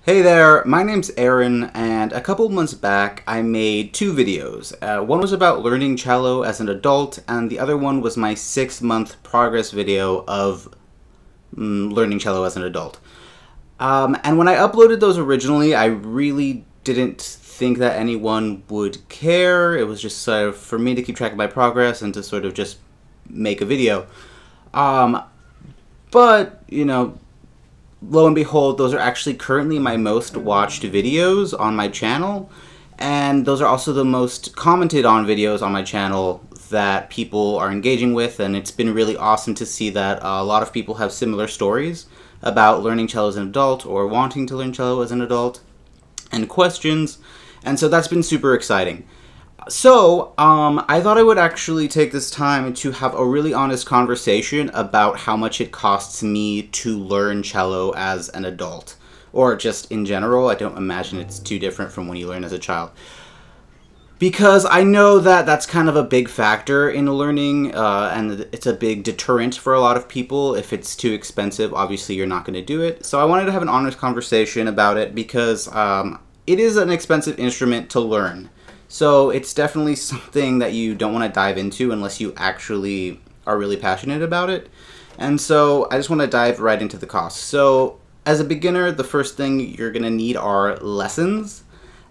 Hey there, my name's Aaron, and a couple months back I made two videos. One was about learning cello as an adult, and the other one was my 6-month progress video of learning cello as an adult. And when I uploaded those originally, I really didn't think that anyone would care. It was just sort of for me to keep track of my progress and to sort of just make a video. But, you know, lo and behold, those are actually currently my most watched videos on my channel, and those are also the most commented on videos on my channel that people are engaging with, and it's been really awesome to see that a lot of people have similar stories about learning cello as an adult or wanting to learn cello as an adult and questions, and so that's been super exciting. So, I thought I would actually take this time to have a really honest conversation about how much it costs me to learn cello as an adult. Or just in general. I don't imagine it's too different from when you learn as a child. Because I know that that's kind of a big factor in learning, and it's a big deterrent for a lot of people. If it's too expensive, obviously you're not going to do it. So I wanted to have an honest conversation about it because it is an expensive instrument to learn. So it's definitely something that you don't want to dive into unless you actually are really passionate about it. And so I just want to dive right into the costs. So as a beginner, the first thing you're going to need are lessons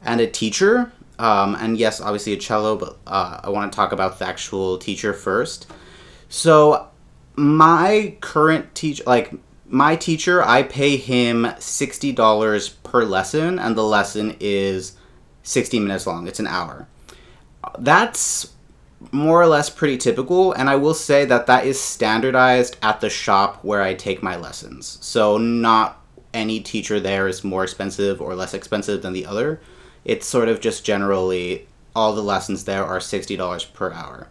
and a teacher. And yes, obviously a cello, but I want to talk about the actual teacher first. So my current teacher, my teacher, I pay him $60 per lesson, and the lesson is 60 minutes long. It's an hour. That's more or less pretty typical, and I will say that that is standardized at the shop where I take my lessons. So not any teacher there is more expensive or less expensive than the other. It's sort of just generally all the lessons there are $60 per hour.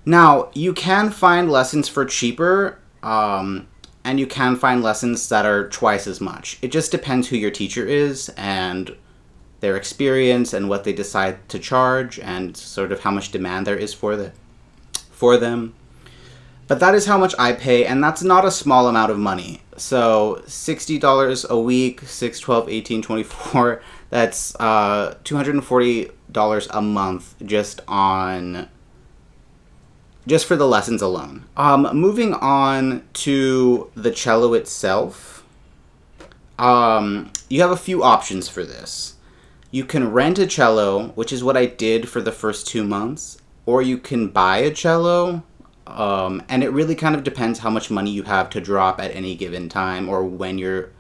Now, you can find lessons for cheaper, and you can find lessons that are twice as much. It just depends who your teacher is and their experience and what they decide to charge and sort of how much demand there is for them. But that is how much I pay, and that's not a small amount of money. So $60 a week, 6, 12, 18, 24, that's $240 a month just for the lessons alone. Moving on to the cello itself, you have a few options for this. You can rent a cello, which is what I did for the first 2 months, or you can buy a cello, and it really kind of depends how much money you have to drop at any given time or when you're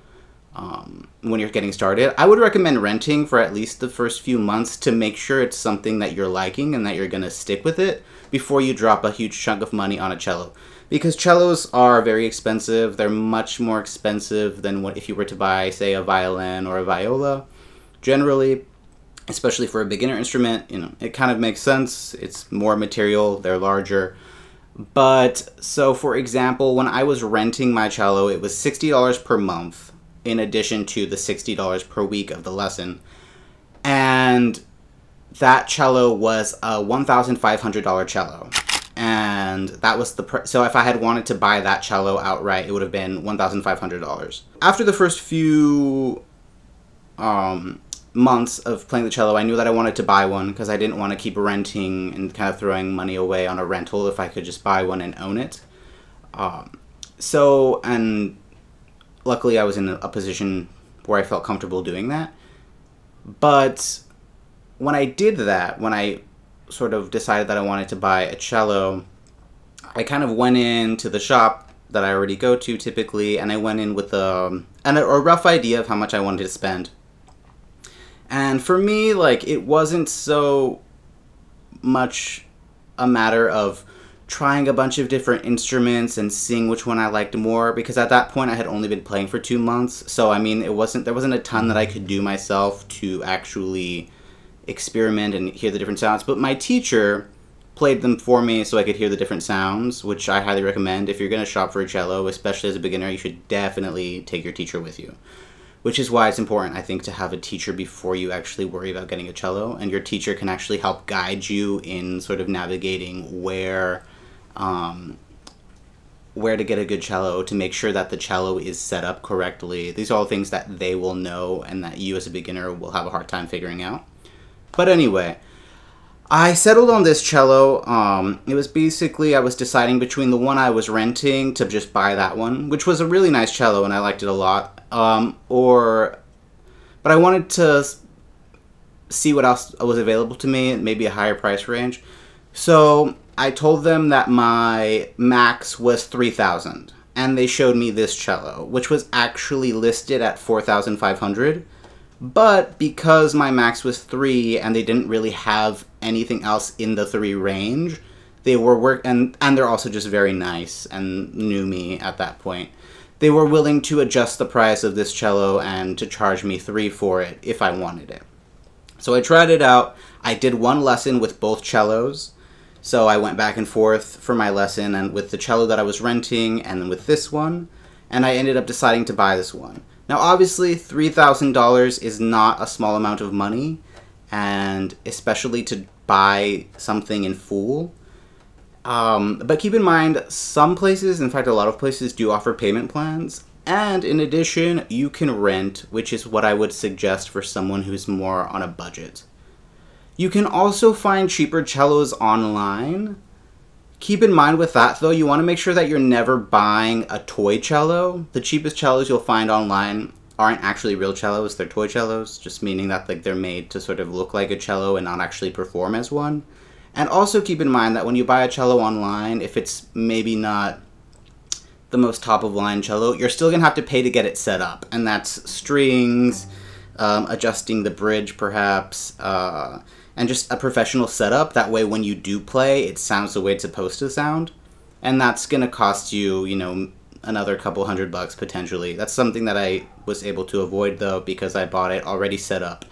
getting started. I would recommend renting for at least the first few months to make sure it's something that you're liking and that you're going to stick with it before you drop a huge chunk of money on a cello. Because cellos are very expensive. They're much more expensive than what if you were to buy, say, a violin or a viola. Generally, especially for a beginner instrument, you know, it kind of makes sense. It's more material, they're larger. But, so for example, when I was renting my cello, it was $60 per month in addition to the $60 per week of the lesson. And that cello was a $1,500 cello. And that was so if I had wanted to buy that cello outright, it would have been $1,500. After the first few months of playing the cello, I knew that I wanted to buy one because I didn't want to keep renting and kind of throwing money away on a rental if I could just buy one and own it. And luckily I was in a position where I felt comfortable doing that. But when I did that, when I sort of decided that I wanted to buy a cello, I kind of went into the shop that I already go to typically, and I went in with a rough idea of how much I wanted to spend. And for me, it wasn't so much a matter of trying a bunch of different instruments and seeing which one I liked more, because at that point I had only been playing for 2 months. So I mean, there wasn't a ton that I could do myself to actually experiment and hear the different sounds. But my teacher played them for me so I could hear the different sounds, which I highly recommend. If you're going to shop for a cello, especially as a beginner, you should definitely take your teacher with you. Which is why it's important, I think, to have a teacher before you actually worry about getting a cello. And your teacher can actually help guide you in sort of navigating where where to get a good cello, to make sure that the cello is set up correctly. These are all things that they will know and that you as a beginner will have a hard time figuring out. But anyway, I settled on this cello. It was basically, I was deciding between the one I was renting to just buy that one, which was a really nice cello and I liked it a lot, but I wanted to see what else was available to me, maybe a higher price range. So I told them that my max was $3,000, and they showed me this cello, which was actually listed at $4,500. But because my max was 3 and they didn't really have anything else in the 3 range, they were and they're also just very nice and knew me at that point. They were willing to adjust the price of this cello and to charge me 3 for it if I wanted it. So I tried it out. I did one lesson with both cellos. So I went back and forth for my lesson and with the cello that I was renting and then with this one, and I ended up deciding to buy this one. Now obviously $3,000 is not a small amount of money, and especially to buy something in full. But keep in mind, some places, in fact a lot of places, do offer payment plans, and in addition you can rent, which is what I would suggest for someone who's more on a budget. You can also find cheaper cellos online. Keep in mind with that though, you want to make sure that you're never buying a toy cello. The cheapest cellos you'll find online aren't actually real cellos, they're toy cellos, just meaning that like they're made to sort of look like a cello and not actually perform as one. And also keep in mind that when you buy a cello online, if it's maybe not the most top of line cello, you're still gonna have to pay to get it set up, and that's strings, adjusting the bridge perhaps, and just a professional setup. That way when you do play, it sounds the way it's supposed to sound. And that's gonna cost you, you know, another couple $100 potentially. That's something that I was able to avoid though, because I bought it already set up.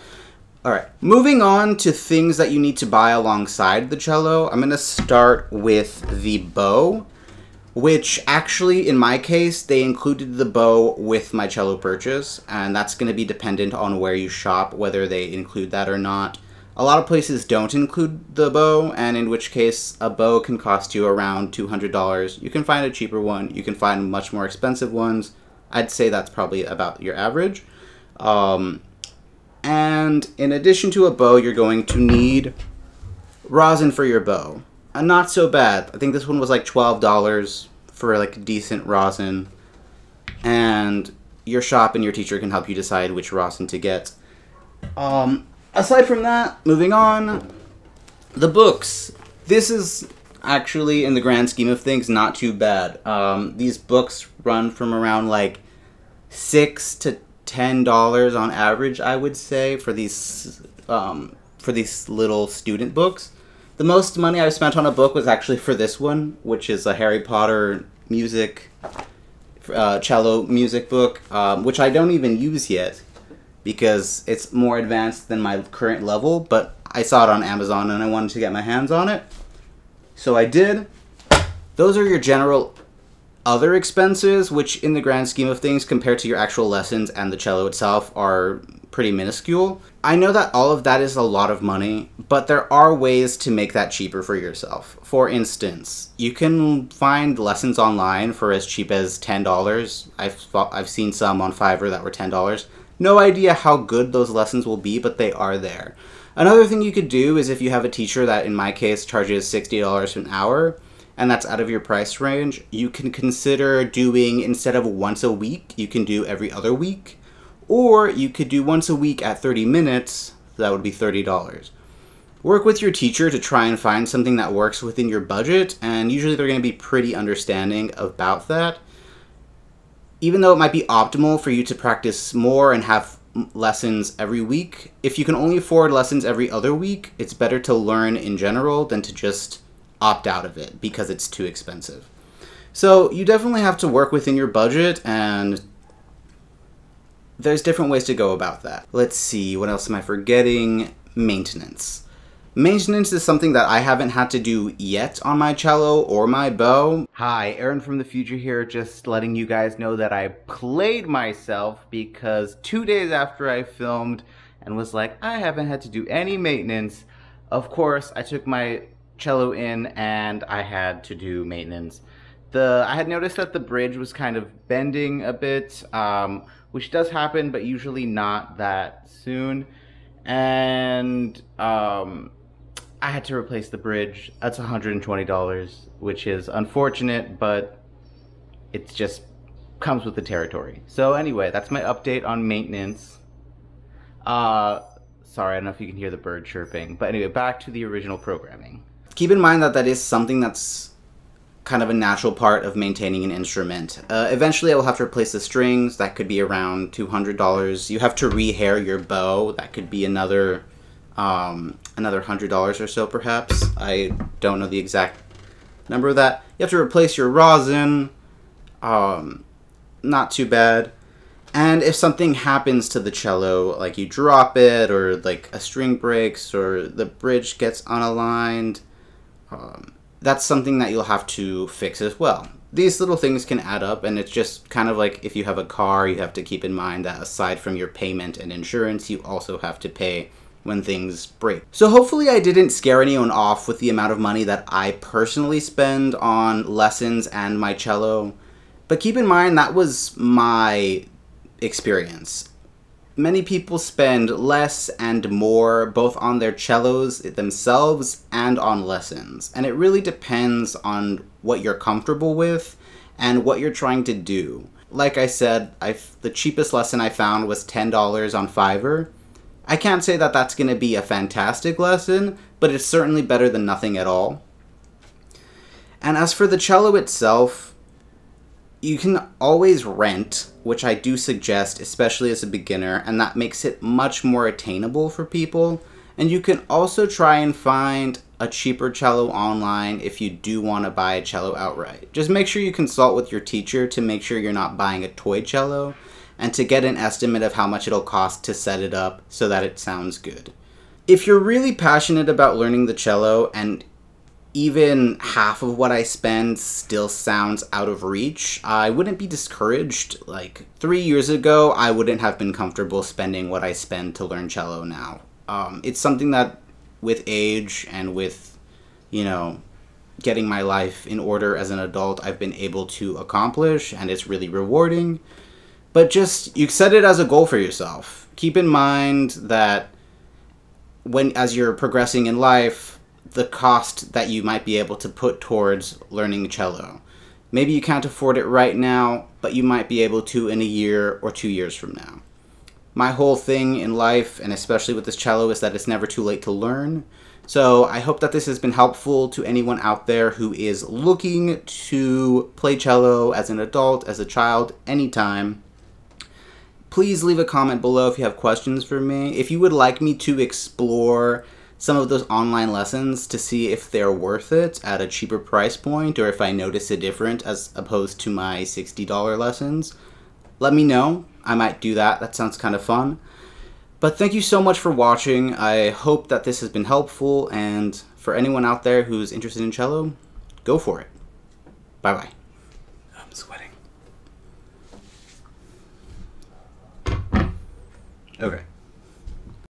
Alright, moving on to things that you need to buy alongside the cello, I'm gonna start with the bow, which actually in my case, they included the bow with my cello purchase, and that's gonna be dependent on where you shop, whether they include that or not. A lot of places don't include the bow, and in which case a bow can cost you around $200. You can find a cheaper one, you can find much more expensive ones. I'd say that's probably about your average. And in addition to a bow, you're going to need rosin for your bow. Not so bad. I think this one was like $12 for like decent rosin. And your shop and your teacher can help you decide which rosin to get. Aside from that, moving on, the books. This is actually, in the grand scheme of things, not too bad. These books run from around like $6 to $10 on average, I would say, for these little student books. The most money I've spent on a book was actually for this one, which is a Harry Potter music, cello music book, which I don't even use yet, because it's more advanced than my current level, but I saw it on Amazon and I wanted to get my hands on it. So I did. Those are your general other expenses, which in the grand scheme of things, compared to your actual lessons and the cello itself, are pretty minuscule. I know that all of that is a lot of money, but there are ways to make that cheaper for yourself. For instance, you can find lessons online for as cheap as $10. I've seen some on Fiverr that were $10. No idea how good those lessons will be, but they are there. Another thing you could do is if you have a teacher that, in my case, charges $60 an hour, and that's out of your price range, you can consider doing, instead of once a week, you can do every other week. Or you could do once a week at 30 minutes, that would be $30. Work with your teacher to try and find something that works within your budget, and usually they're going to be pretty understanding about that. Even though it might be optimal for you to practice more and have lessons every week, if you can only afford lessons every other week, it's better to learn in general than to just opt out of it because it's too expensive. So you definitely have to work within your budget, and there's different ways to go about that. Let's see, what else am I forgetting? Maintenance. Maintenance is something that I haven't had to do yet on my cello or my bow. Hi, Aaron from the future here, just letting you guys know that I played myself because 2 days after I filmed and was like, I haven't had to do any maintenance, of course I took my cello in and I had to do maintenance. I had noticed that the bridge was kind of bending a bit, which does happen, but usually not that soon. And I had to replace the bridge. That's $120, which is unfortunate, but it just comes with the territory. So anyway, that's my update on maintenance. Sorry, I don't know if you can hear the bird chirping, but anyway, back to the original programming. Keep in mind that is something that's kind of a natural part of maintaining an instrument. Eventually I will have to replace the strings. That could be around $200. You have to rehair your bow. That could be another $100 or so perhaps. I don't know the exact number of that. You have to replace your rosin. Not too bad. And if something happens to the cello, like you drop it, or like a string breaks, or the bridge gets unaligned, that's something that you'll have to fix as well. These little things can add up, and it's just kind of like if you have a car, you have to keep in mind that aside from your payment and insurance, you also have to pay when things break. So hopefully I didn't scare anyone off with the amount of money that I personally spend on lessons and my cello. But keep in mind that was my experience. Many people spend less and more both on their cellos themselves and on lessons. And it really depends on what you're comfortable with and what you're trying to do. Like I said, the cheapest lesson I found was $10 on Fiverr. I can't say that that's going to be a fantastic lesson, but it's certainly better than nothing at all. And as for the cello itself, you can always rent, which I do suggest, especially as a beginner, and that makes it much more attainable for people. And you can also try and find a cheaper cello online if you do want to buy a cello outright. Just make sure you consult with your teacher to make sure you're not buying a toy cello, and to get an estimate of how much it'll cost to set it up so that it sounds good. If you're really passionate about learning the cello and even half of what I spend still sounds out of reach, I wouldn't be discouraged. Like 3 years ago, I wouldn't have been comfortable spending what I spend to learn cello now. It's something that with age and with, you know, getting my life in order as an adult, I've been able to accomplish, and it's really rewarding. But just, you set it as a goal for yourself. Keep in mind that as you're progressing in life, the cost that you might be able to put towards learning cello. Maybe you can't afford it right now, but you might be able to in a year or 2 years from now. My whole thing in life, and especially with this cello, is that it's never too late to learn. So I hope that this has been helpful to anyone out there who is looking to play cello as an adult, as a child, anytime. Please leave a comment below if you have questions for me. If you would like me to explore some of those online lessons to see if they're worth it at a cheaper price point, or if I notice a difference as opposed to my $60 lessons, let me know. I might do that. That sounds kind of fun. But thank you so much for watching. I hope that this has been helpful, and for anyone out there who's interested in cello, go for it. Bye-bye. I'm sweating. Okay.